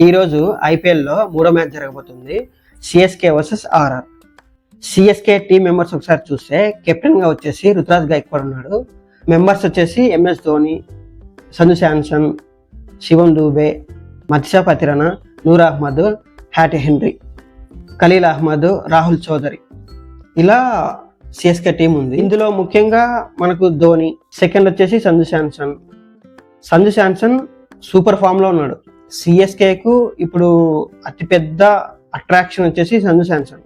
ఈరోజు ఐపీఎల్లో మూడో మ్యాచ్ జరగబోతుంది. CSK versus RR. CSK team members ఒకసారి చూస్తే కెప్టెన్గా వచ్చేసి రుతురాజ్ గైక్వాడ్ ఉన్నాడు. మెంబర్స్ వచ్చేసి ఎంఎస్ ధోని, సంజు శాంసన్, శివం దూబే, మత్స్య పతిరణ, నూర్ అహ్మద్, హ్యాటీ హెన్రీ, ఖలీల్ అహ్మద్, రాహుల్ చౌదరి, ఇలా సిఎస్కే టీం ఉంది. ఇందులో ముఖ్యంగా మనకు ధోని, సెకండ్ వచ్చేసి సంజు శాంసన్ సూపర్ ఫామ్లో ఉన్నాడు. సిఎస్కేకు ఇప్పుడు అతిపెద్ద అట్రాక్షన్ వచ్చేసి సంజు శాంసన్.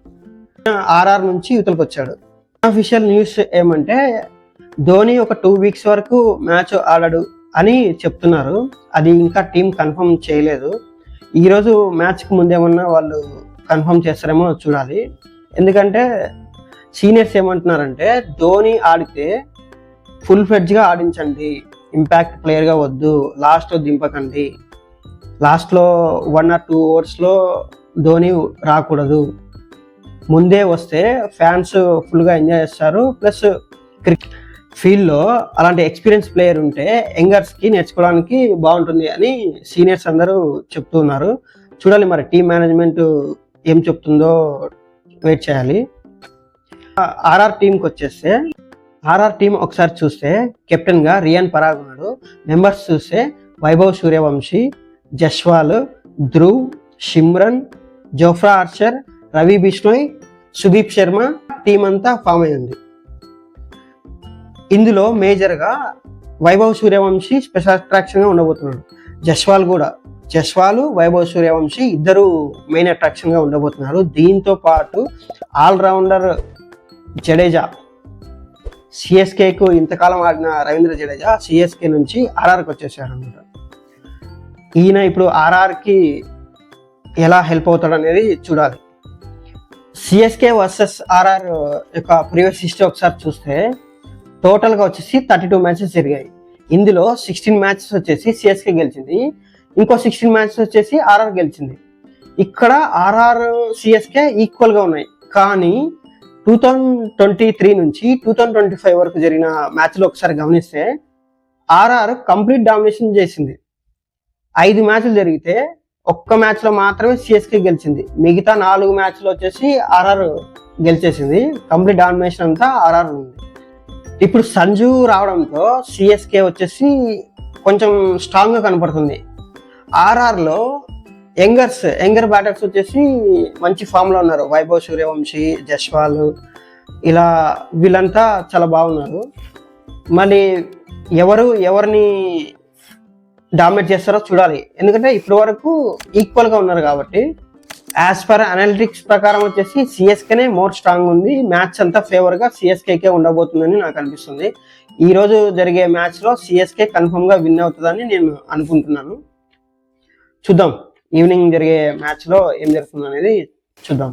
ఆర్ఆర్ నుంచి యువతలకు వచ్చాడు. అఫీషియల్ న్యూస్ ఏమంటే ధోని ఒక 2 weeks వరకు మ్యాచ్ ఆడాడు అని చెప్తున్నారు. అది ఇంకా టీం కన్ఫర్మ్ చేయలేదు. ఈరోజు మ్యాచ్కి ముందేమన్నా వాళ్ళు కన్ఫర్మ్ చేస్తారేమో చూడాలి. ఎందుకంటే సీనియర్స్ ఏమంటున్నారంటే ధోని ఆడితే ఫుల్ ఫ్లెడ్జ్గా ఆడించండి, ఇంపాక్ట్ ప్లేయర్గా వద్దు, లాస్ట్లో దింపకండి, లాస్ట్లో 1 or 2 overs ధోని రాకూడదు, ముందే వస్తే ఫ్యాన్స్ ఫుల్గా ఎంజాయ్ చేస్తారు. ప్లస్ క్రికెట్ ఫీల్డ్లో అలాంటి ఎక్స్పీరియన్స్ ప్లేయర్ ఉంటే యంగర్స్కి నేర్చుకోవడానికి బాగుంటుంది అని సీనియర్స్ అందరూ చెప్తున్నారు. చూడాలి మరి టీం మేనేజ్మెంట్ ఏం చెప్తుందో వెయిట్ చేయాలి. ఆర్ఆర్ టీంకి వచ్చేస్తే ఆర్ఆర్ టీం ఒకసారి చూస్తే కెప్టెన్గా రియాన్ పరాగ్ ఉన్నాడు. మెంబర్స్ చూస్తే Vaibhav Suryavanshi, Jaiswal, Dhruv, షిమ్రన్, Jofra Archer, Ravi Bishnoi, Sudeep Sharma team అంతా ఫామ్ అయింది. ఇందులో మేజర్గా వైభవ్ సూర్యవంశీ స్పెషల్ అట్రాక్షన్గా ఉండబోతున్నాడు. జస్వాల్, వైభవ్ సూర్యవంశీ ఇద్దరు మెయిన్ అట్రాక్షన్గా ఉండబోతున్నారు. దీంతో పాటు ఆల్రౌండర్ జడేజా, సిఎస్కేకు ఇంతకాలం ఆడిన రవీంద్ర జడేజా సిఎస్కే నుంచి ఆర్ఆర్కి వచ్చేసారు అనమాట. ఈయన ఇప్పుడు ఆర్ఆర్కి ఎలా హెల్ప్ అవుతాడు అనేది చూడాలి. సిఎస్కే వర్సెస్ ఆర్ఆర్ యొక్క ప్రీవియస్ హిస్టరీ ఒకసారి చూస్తే టోటల్గా వచ్చేసి 32 మ్యాచెస్ జరిగాయి. ఇందులో 16 మ్యాచెస్ వచ్చేసి సిఎస్కే గెలిచింది, ఇంకో 16 మ్యాచెస్ వచ్చేసి ఆర్ఆర్ గెలిచింది. ఇక్కడ ఆర్ఆర్ సిఎస్కే ఈక్వల్గా ఉన్నాయి. కానీ 2023 నుంచి 2025 వరకు జరిగిన మ్యాచ్లో ఒకసారి గమనిస్తే ఆర్ఆర్ కంప్లీట్ డామినేషన్ చేసింది. 5 మ్యాచ్లు జరిగితే ఒక్క మ్యాచ్లో మాత్రమే సిఎస్కే గెలిచింది. మిగతా 4 మ్యాచ్లు వచ్చేసి ఆర్ఆర్ గెలిచేసింది. కంప్లీట్ డామినేషన్ అంతా ఆర్ఆర్ ఉంది. ఇప్పుడు సంజు రావడంతో సిఎస్కే వచ్చేసి కొంచెం స్ట్రాంగ్గా కనపడుతుంది. ఆర్ఆర్లో యంగర్ బ్యాటర్స్ వచ్చేసి మంచి ఫామ్లో ఉన్నారు. వైభవ్ సూర్యవంశీ, జస్వాల్, ఇలా వీళ్ళంతా చాలా బాగున్నారు. మళ్ళీ ఎవరిని డామినేట్ చేస్తారో చూడాలి. ఎందుకంటే ఇప్పటి వరకు ఈక్వల్గా ఉన్నారు కాబట్టి. యాజ్ పర్ అనలిటిక్స్ ప్రకారం వచ్చేసి సిఎస్కేనే మోర్ స్ట్రాంగ్ ఉంది. మ్యాచ్ అంతా ఫేవర్గా సిఎస్కేకే ఉండబోతుందని నాకు అనిపిస్తుంది. ఈరోజు జరిగే మ్యాచ్లో సిఎస్కే కన్ఫర్మ్గా విన్ అవుతుందని నేను అనుకుంటున్నాను. చూద్దాం ఈవినింగ్ జరిగే మ్యాచ్లో ఏం జరుగుతుంది అనేది చూద్దాం.